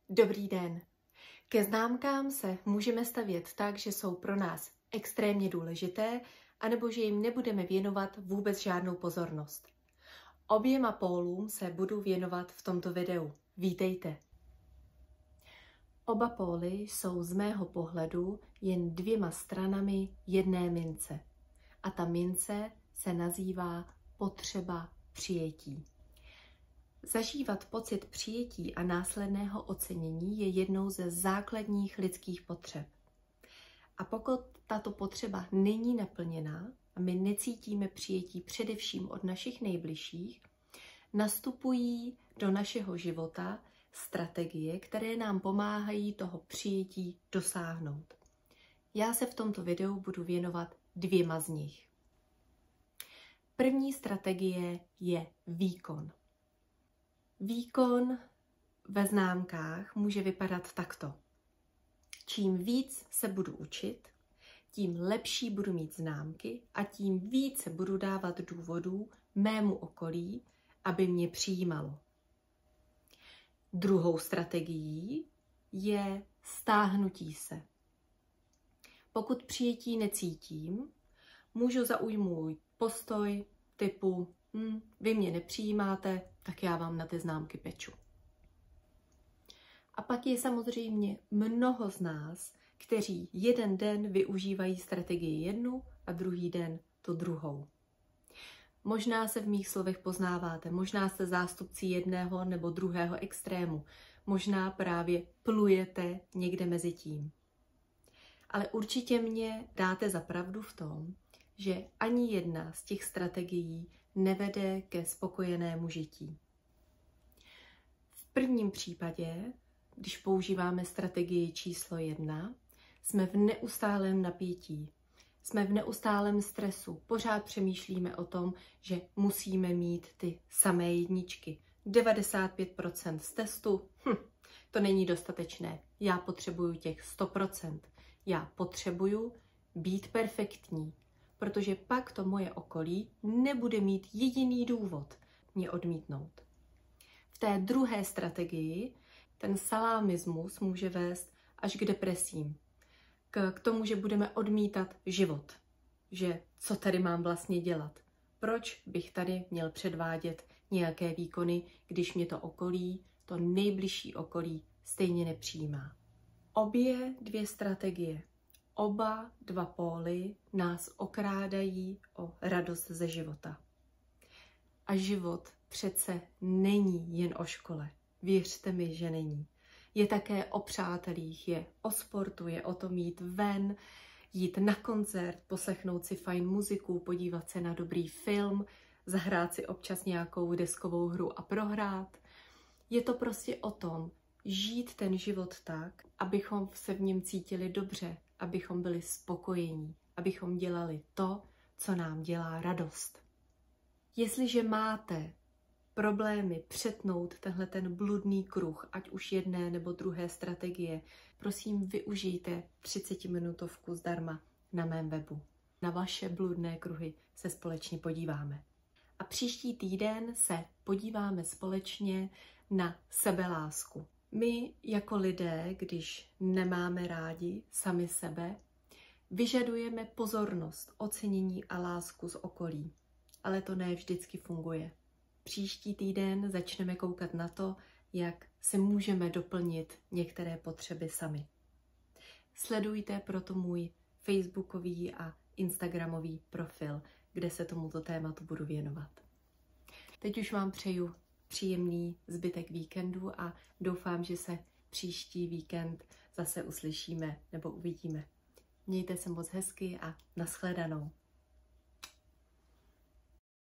Dobrý den. Ke známkám se můžeme stavět tak, že jsou pro nás extrémně důležité, anebo že jim nebudeme věnovat vůbec žádnou pozornost. Oběma pólům se budu věnovat v tomto videu. Vítejte. Oba póly jsou z mého pohledu jen dvěma stranami jedné mince. A ta mince se nazývá potřeba přijetí. Zažívat pocit přijetí a následného ocenění je jednou ze základních lidských potřeb. A pokud tato potřeba není naplněná a my necítíme přijetí především od našich nejbližších, nastupují do našeho života strategie, které nám pomáhají toho přijetí dosáhnout. Já se v tomto videu budu věnovat dvěma z nich. První strategie je výkon. Výkon ve známkách může vypadat takto. Čím víc se budu učit, tím lepší budu mít známky a tím více budu dávat důvodů mému okolí, aby mě přijímalo. Druhou strategií je stáhnutí se. Pokud přijetí necítím, můžu zaujmout postoj typu vy mě nepřijímáte, tak já vám na ty známky peču. A pak je samozřejmě mnoho z nás, kteří jeden den využívají strategii jednu a druhý den tu druhou. Možná se v mých slovech poznáváte, možná jste zástupci jedného nebo druhého extrému, možná právě plujete někde mezi tím. Ale určitě mě dáte za pravdu v tom, že ani jedna z těch strategií nevede ke spokojenému žití. V prvním případě, když používáme strategii číslo 1, jsme v neustálém napětí, jsme v neustálém stresu, pořád přemýšlíme o tom, že musíme mít ty samé jedničky. 95% z testu, to není dostatečné, já potřebuju těch 100%, já potřebuju být perfektní, protože pak to moje okolí nebude mít jediný důvod mě odmítnout. V té druhé strategii ten salámismus může vést až k depresím, k tomu, že budeme odmítat život, že co tady mám vlastně dělat, proč bych tady měl předvádět nějaké výkony, když mě to okolí, to nejbližší okolí stejně nepřijímá. Obě dvě strategie, oba dva póly nás okrádají o radost ze života. A život přece není jen o škole. Věřte mi, že není. Je také o přátelích, je o sportu, je o tom jít ven, jít na koncert, poslechnout si fajn muziku, podívat se na dobrý film, zahrát si občas nějakou deskovou hru a prohrát. Je to prostě o tom, žít ten život tak, abychom se v něm cítili dobře, abychom byli spokojení, abychom dělali to, co nám dělá radost. Jestliže máte problémy přetnout tenhle ten bludný kruh, ať už jedné nebo druhé strategie, prosím využijte 30minutovku zdarma na mém webu. Na vaše bludné kruhy se společně podíváme. A příští týden se podíváme společně na sebelásku. My jako lidé, když nemáme rádi sami sebe, vyžadujeme pozornost, ocenění a lásku z okolí. Ale to ne vždycky funguje. Příští týden začneme koukat na to, jak si můžeme doplnit některé potřeby sami. Sledujte proto můj facebookový a instagramový profil, kde se tomuto tématu budu věnovat. Teď už vám přeju příjemný zbytek víkendu a doufám, že se příští víkend zase uslyšíme nebo uvidíme. Mějte se moc hezky a nashledanou.